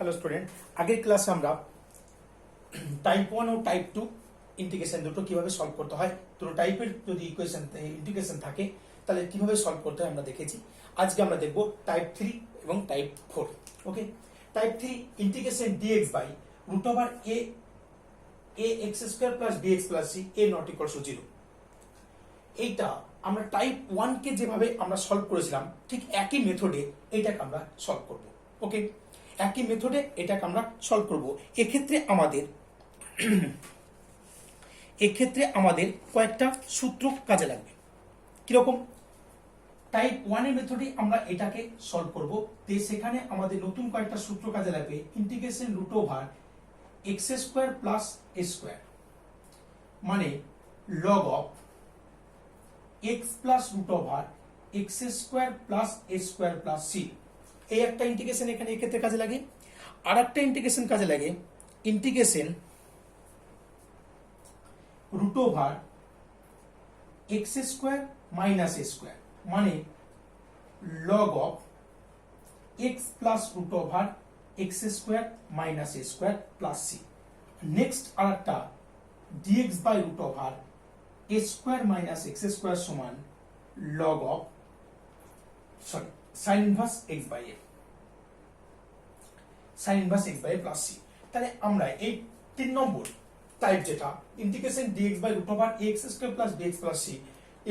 Hello student, আগের ক্লাসে আমরা টাইপ 1 ও টাইপ 2 ইন্টিগ্রেশন দুটো কিভাবে সলভ করতে হয়, দুটো টাইপের যদি ইকুয়েশন ইন্টিগ্রেশন থাকে তাহলে কিভাবে সলভ করতে হয় আমরা দেখেছি। আজকে আমরা দেখব টাইপ 3 এবং type 4। Okay, type 3 integration dx by root over a x square plus bx plus c a not equal to 0। এইটা আমরা টাইপ 1 কে যেভাবে আমরা সলভ করেছিলাম ঠিক একই মেথডে এটাকে আমরা সলভ করব। ওকে, একই মেথডে এটাকে আমরা সলভ করব। এক্ষেত্রে আমাদের কয়েকটা সূত্র কাজে লাগবে। কিরকম? টাইপ 1 এর মেথডে আমরা এটাকে সলভ করব, সেখানে আমাদের নতুন কয়েকটা সূত্র কাজে লাগবে। Integration root over x square plus a square মানে log of x plus root over x square plus a square plus c. এই একটা ইন্টিগ্রেশন এখানে এক্ষেত্রে কাজে লাগে। আর একটা ইন্টিগ্রেশন কাজে লাগে integration root over x square minus a square মানে log of x plus root over x square minus a square plus c. Next আর একটা dx by root over a square minus x square সমান log of sine inverse x by a, sine inverse x by a plus c. তাহলে আমরা এই 3 নম্বর type যেটা integration dx by root over ax square plus bx plus c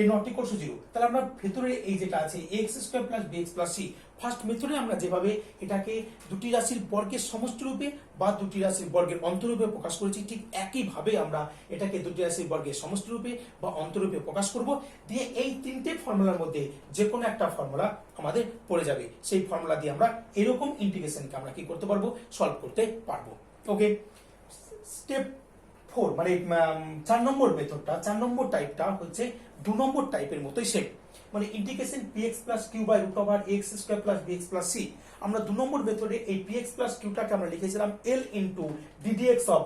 A not equal to 0, তাহলে আমরা ভেতরে এই যেটা আছে ax square plus bx plus c first মেথডে আমরা যেভাবে এটাকে দুটি রাশির বর্গের সমষ্টি রূপে বা দুটি রাশির বর্গের অন্তরূপে প্রকাশ করেছি, ঠিক একইভাবে আমরা এটাকে দুটি রাশির বর্গের সমষ্টি রূপে বা অন্তরূপে প্রকাশ করব। দিয়ে এই তিনটে ফর্মুলার মধ্যে যে কোনো একটা ফর্মুলা আমাদের পড়ে যাবে, সেই ফর্মুলা দিয়ে আমরা এরকম ইন্টিগ্রেশনকে আমরা কি করতে পারবো, সলভ করতে পারবো। ওকে, স্টেপ 4 মানে 4 নম্বর মেথডটা, 4 নম্বর টাইপটা হচ্ছে 2 নম্বর টাইপের মতোই সেম, মানে integration px plus q by root over ax square plus bx plus c। আমরা 2 নম্বর মেথডে এই px প্লাস q টাকে আমরা লিখেছিলাম l into ddx of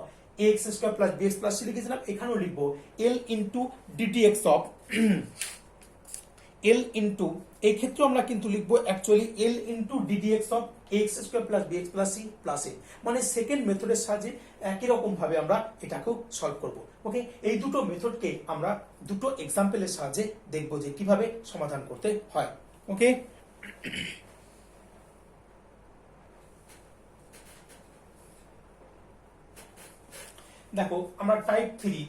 ax square plus bx plus c লিখেছিলাম। এখানেও লিখবো l into ddx of l into, এই ক্ষেত্রে আমরা কিন্তু লিখবো actually l into ddx of ax square plus bx plus c plus a, মানে সেকেন্ড মেথডের সাহায্যে একই রকম ভাবে আমরা এটাকেও সলভ করব। ওকে, এই দুটো মেথডকে আমরা দুটো এক্সাম্পলের সাহায্যে দেখব যে কিভাবে সমাধান করতে হয়। ওকে, দেখো আমরা টাইপ 3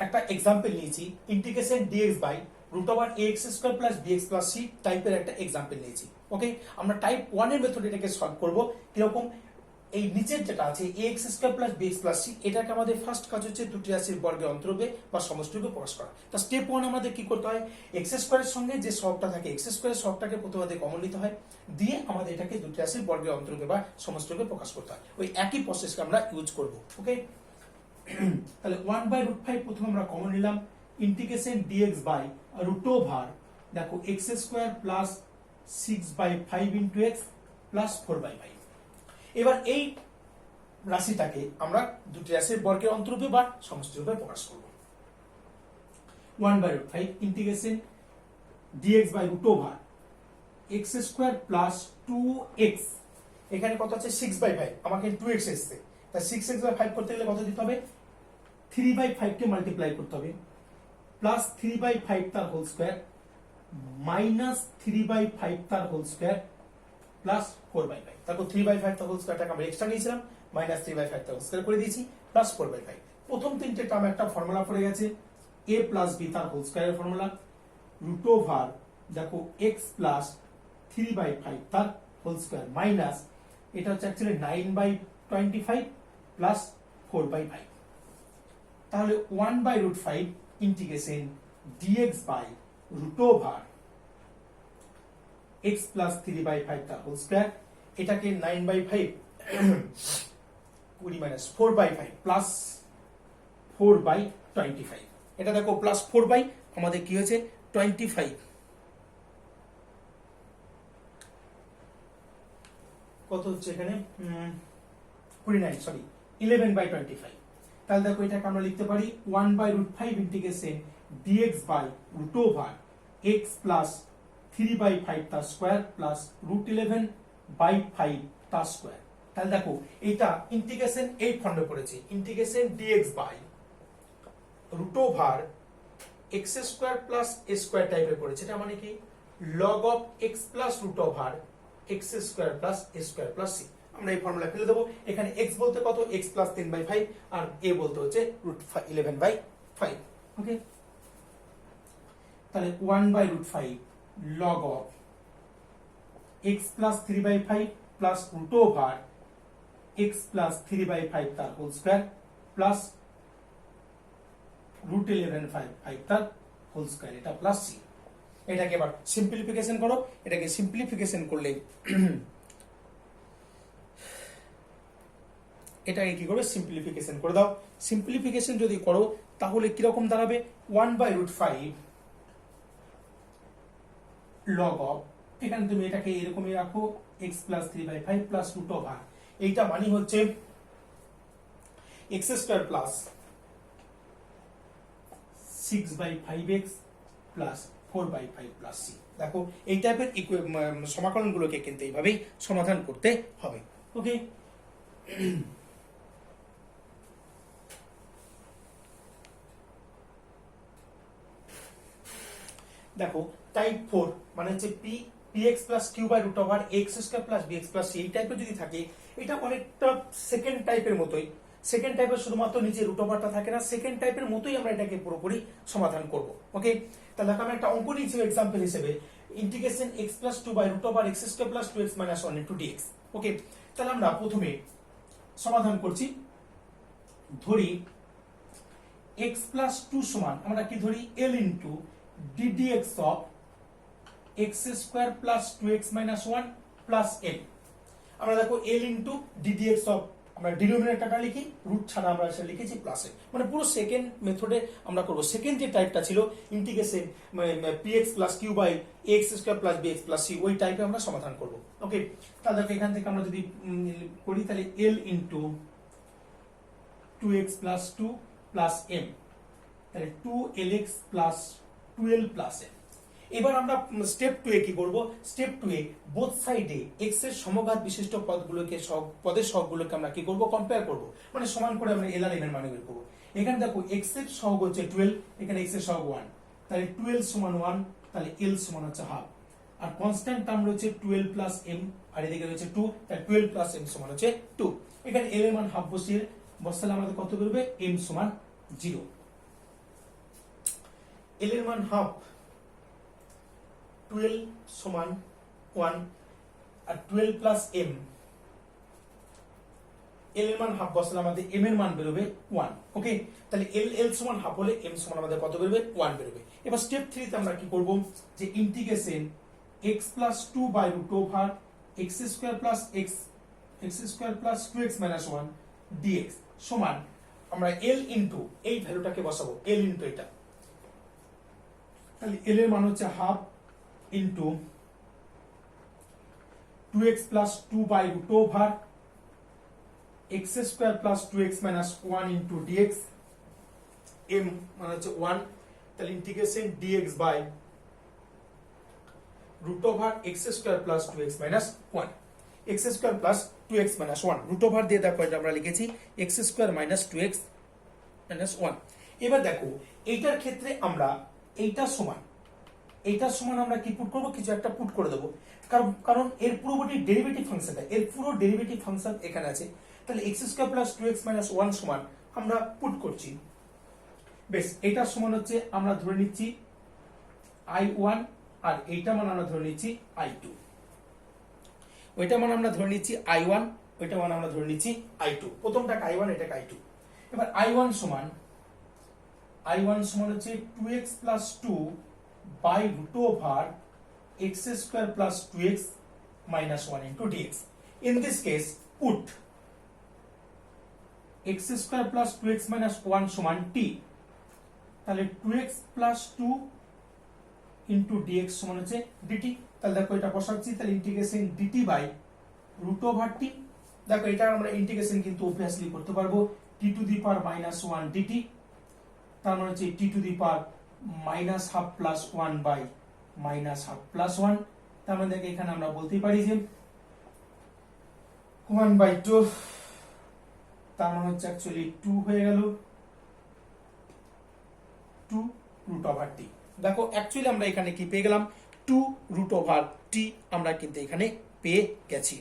একটা এক্সাম্পল নিয়েছি, integration dx by root over ax square plus bx plus c টাইপের একটা এক্সাম্পল নিয়েছি। ওকে, আমরা টাইপ 1 এর মেথডে এটাকে সলভ করব। কিরকম? এই নিচের যেটা আছে ax square plus bx plus c, এটাকে আমাদের ফার্স্ট কাজ হচ্ছে দুটি রাশির বর্গের অন্তরূপে বা সমষ্টিরূপে প্রকাশ করা। তা স্টেপ 1 আমাদের কি করতে হয়, x স্কয়ারের সঙ্গে যে সহগটা থাকে x স্কয়ারের সহগটাকে প্রথমে আমাদের কমন নিতে হয়, দিয়ে আমাদের এটাকে দুটি রাশির বর্গের অন্তরূপে বা সমষ্টিরূপে প্রকাশ করতে হয়। ওই একই প্রসেসকে আমরা ইউজ করব। ওকে, তাহলে 1/√5 প্রথমে আমরা কমন নিলাম, integration dx by root over দেখো x square plus 6/5 into x plus 4/5। এবার এই রাশিটাকে আমরা দুটি রাশির বর্গের অন্তরূপে বা সমষ্টিরূপে প্রকাশ করব। 1/√5 integration dx by root over x square plus 2x, এখানে কত আছে 6/5, আমাকে 2x এসেছে, তাই 6x/5 করতে গেলে কত দিতে হবে, 3/5 কে মাল্টিপ্লাই করতে হবে, প্লাস 3/5 তার হোল স্কয়ার মাইনাস 3/5 তার হোল স্কয়ার প্লাস 4/5। তারপর 3/5 তার হোল স্কয়ারটাকে আমরা এক্সট্রা নিয়েছিলাম, মাইনাস 3/5 তার হোল স্কয়ার করে দিয়েছি, প্লাস 4/5। প্রথম তিনটে টার্ম একটা ফর্মুলা পড়ে গেছে, a প্লাস b তার হোল স্কয়ারের ফর্মুলা, রুট ওভার দেখো x প্লাস 3/5 তার হোল স্কয়ার মাইনাস, এটা হচ্ছে অ্যাকচুয়ালি 9/25 প্লাস 4/5। তাহলে 1/√5 integration dx by root over x plus 3/5 তার হোল স্কয়ার, এটাকে 9/5 20 মাইনাস 4/5 প্লাস 4/25, এটা দেখো প্লাস 4 আমাদের কি হয়েছে 25, কত হচ্ছে এখানে 29, সরি 11/25। তাহলে দেখো এটাকে আমরা লিখতে পারি 1/√5 integration dx by root over x plus 3/5 তার স্কয়ার প্লাস √11/5 তার স্কয়ার তাহলে দেখো এটা ইন্টিগ্রেশন এই ফর্মে পড়েছে, integration dx by root over x square plus a square টাইপের পড়েছে। এটা মানে কি log of x plus root over x square plus a square plus c. আমরা এই ফর্মুলা ফেলে দেবো। এখানে এক্স বলতে কত, এক্স প্লাস 10/5 আর এ বলতে হচ্ছে রুট 11/5। ওকে, তাহলে 1/5 log of x plus 3/5 plus root over x plus 3/5 তার হোল স্কোয়ার প্লাস রুট 11/5 তার হোল স্কোয়ার, এটা প্লাস সি। এটাকে এবার সিম্পলিফিকেশন করো। এটাকে সিম্পলিফিকেশন করলে এটাকে কি করবে, সিম্পলিফিকেশন করে দাও। সিম্পলিফিকেশন যদি করো তাহলে কিরকম দাঁড়াবে, 1/5 লগ অফ, এখানে তুমি এটাকে এরকমই রাখো, x plus 3/5 plus root over, এইটা মানে হচ্ছে x square plus 6/5x plus 4/5 plus c. দেখো এই টাইপের সমাকলনগুলোকে কিন্তু এইভাবেই সমাধান করতে হবে। ওকে, দেখো টাইপ 4 মানে হচ্ছে px plus q by root over x square plus bx plus c, এই টাইপের যদি থাকে এটা অনেকটা সেকেন্ড টাইপের মতোই। সেকেন্ড টাইপের শুধুমাত্র নিচে রুট ওভারটা থাকে না, সেকেন্ড টাইপের মতোই আমরা এটাকে পুরোপুরি সমাধান করব। ওকে, তাহলে আমি একটা অঙ্ক নিয়েছি এক্সাম্পল হিসেবে, integration x plus 2 by root over x square plus 2x minus 1 into dx. Okay, তাহলে আমরা প্রথমে সমাধান করছি। ধরি x প্লাস 2 সমান আমরা কি ধরি, l into ddx of x square plus 2x minus 1 plus m। আমরা দেখো l ইনটু ddx অফ, আমরা ডিনোমিনেটরটা লিখি, রুট ছাড়া আমরা সেটা লিখেছি প্লাসে, মানে পুরো সেকেন্ড মেথডে আমরা করব। সেকেন্ড যে টাইপটা ছিল integration px plus q by x square plus bx plus c, ওই টাইপে আমরা সমাধান করব। ওকে, তাহলে এখান থেকে আমরা যদি করি তাহলে l into 2x plus 2 plus m, তাহলে 2lx প্লাস 12 প্লাস m। এবার আমরা স্টেপ 2 এ কি করব, স্টেপ 2 এ বোথ সাইডে x এর সমঘাত বিশিষ্ট পদগুলোকে পদের সহগগুলোকে আমরা কি করব, কম্পেয়ার করব, মানে সমান করে আমরা l আর m এর মান বের করব। এখানে দেখো x এর সহগ হচ্ছে 12, এখানে x এর সহগ 1, তাহলে 12 সমান 1, তাহলে l সমান হচ্ছে হাফ, আর কনস্ট্যান্ট টার্ম রয়েছে 12 প্লাস m, আর এদিকে রয়েছে 2, তাহলে 12 প্লাস m সমান হচ্ছে 2। এখানে l এর মান হাফ বসালে আমাদের কত বেরোবে, m সমান 0। l এর মান হাফ, 12 সমান 1, আর 12 প্লাস m, l এর মান হাফ বসালে আমাদের m এর মান বেরোবে 1। ওকে, তাহলে l সমান হাফ হলে m সমান আমাদের কত বেরোবে, 1 বেরোবে। এবার স্টেপ 3 তে আমরা কি করব, যে integration x plus 2 by root over x square plus x square plus 2x minus 1 dx সমান, আমরা l ইনটু এই ভ্যালুটাকে বসাবো, l ইনটু এটা, তাহলে l এর মান হচ্ছে half into 2x plus 2 by root over x square plus 2x minus 1 into dx, m মানে হচ্ছে 1, তাহলে integration dx by root over x square plus 2x minus 1, x square plus 2x minus 1, root over দিয়ে দেখো এটা আমরা লিখেছি x square minus 2x minus 1। এবার দেখো এইটার ক্ষেত্রে আমরা এইটার সমান আমরা কি পুট করব, কিছু একটা পুট করে দেবো, কারণ এর পুরোপুরি ডেরিভেটিভ ফাংশনটা, এর পুরো ডেরিভেটিভ ফাংশন এখানে আছে। তাহলে x square plus 2x minus 1 সমান আমরা পুট করছি। বেশ, এটার সমান হচ্ছে আমরা ধরে নিচ্ছি i1, আর এইটা মান আমরা ধরে নিচ্ছি i2, ওইটা মান আমরা ধরে নিচ্ছি i1, ওইটা মান আমরা ধরে নিচ্ছি i2, প্রথমটাকে i1, এটাকে i2। এবার i1 সমান হচ্ছে 2x plus 2 by root over x square plus 2x minus 1 into dx. In this case, put x square plus 2x minus 1 সমান t, তাহলে 2x plus 2 into dx সমান হচ্ছে dt। তাহলে দেখো এটা বসাচ্ছি, তাহলে integration dt by root over t। দেখো এটা আমরা ইন্টিগ্রেশন কিন্তু অবভিয়াসলি করতে পারবো, t to the power minus 1 dt, তার মানে হচ্ছে t to the power minus half plus 1 by minus half plus 1। তার মানে এখানে আমরা বলতে পারি যে 1/2, তার মানে হচ্ছে অ্যাকচুয়ালি 2 হয়ে গেল 2 √t। দেখো অ্যাকচুয়ালি আমরা এখানে কি পেয়ে গেলাম, 2 √t আমরা কিন্তু এখানে পেয়ে গেছি,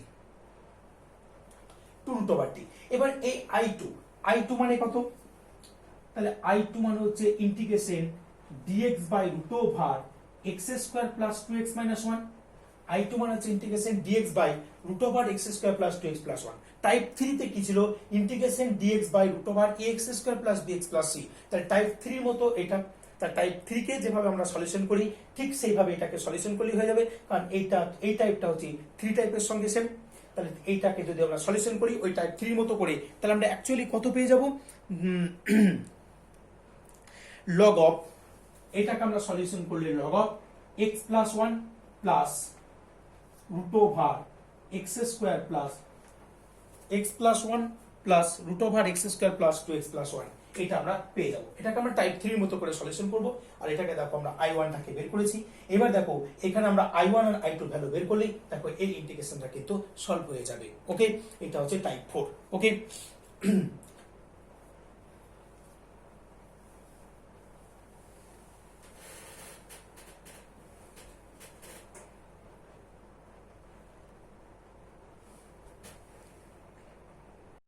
2 √t। এবার এই i2 মানে কত, তাহলে i2 মানে হচ্ছে ইন্টিগ্রেশন dx/√x² + 2x - 1। i2 মানে হচ্ছে ইন্টিগ্রেশন dx/√x² + 2x + 1। টাইপ 3 তে কি ছিল, ইন্টিগ্রেশন dx/√ax² + bx + c। তাহলে টাইপ 3 মতো এটা, তার টাইপ 3 কে যেভাবে আমরা সলিউশন করি ঠিক সেইভাবে এটাকে সলিউশন করলে হয়ে যাবে, কারণ এই টাইপটা হচ্ছে 3 টাইপের সঙ্গে সেম। তাহলে এইটাকে যদি আমরা সলিউশন করি ওই টাইপ 3 মতো করে, তাহলে আমরা অ্যাকচুয়ালি কত পেয়ে যাব, log of, এটাকে আমরা সলিউশন করলে log of x + 1 plus √x² plus x + 1 plus √x² plus 2x + 1, এটা আমরা পেয়ে যাব। এটাকে আমরা টাইপ 3 এর মতো করে সলিউশন করব। আর এটাকে দেখো আমরা i1 টাকে বের করেছি। এবার দেখো এখানে আমরা i1 আর i2 ভ্যালু বের করলেই দেখো এই ইন্টিগ্রেশনটা কিন্তু সলভ হয়ে যাবে। ওকে, এটা হচ্ছে টাইপ 4। ওকে,